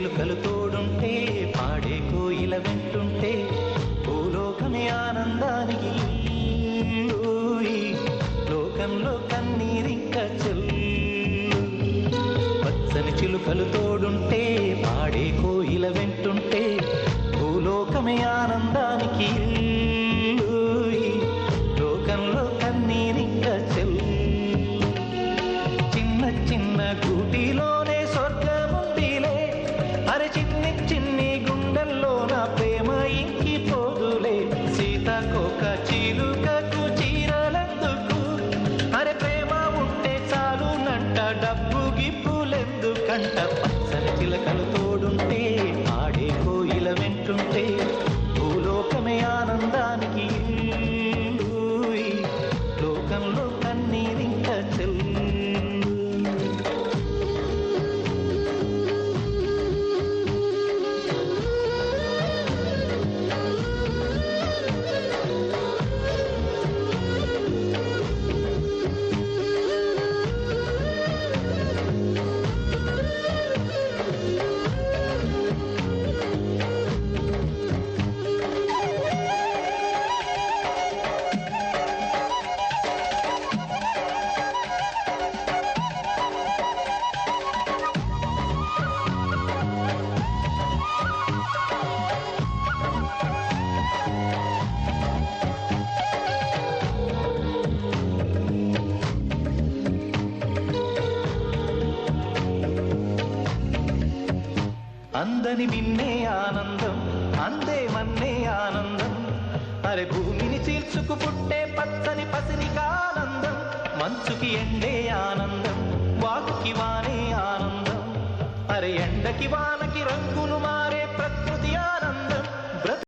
చిలుకలు తోడుంటే పాడే కోయిల వింటుంటే భూలోకమే ఆనందానికి లోకంలో కన్నీరింక చెల్లు పచ్చని చిలుకలు తోడుంటే పాడే కోయిల వింటుంటే భూలోకమే ఆనందానికి లోకంలో కన్నీరింక చెల్లు చిన్న చిన్న గూటిలోనే స్వర్గముందిలే అరే చిన్ని చిన్ని గుండెల్లో నా ప్రేమ ఇంకిపోదులే సీతాకోక చిలుకకు చీరలెందుకు అరే ప్రేమ ఉంటే చాలునంట డబ్బు గిప్పులెందుకంట పచ్చని చిలకలు తోడుంటే ఆడే కోయిల వింటుంటే భూలోకమే ఆనందానికి లోకంలో కన్నీరింక చెల్లు అందని విన్నే ఆనందం అందే మన్నే ఆనందం అరే భూమిని చీల్చుకు పుట్టే పచ్చని పసినికి ఆనందం మంచుకి ఎండే ఆనందం వాకుకి వానే ఆనందం అరే ఎండకి వానకి రంగులు మారే ప్రకృతి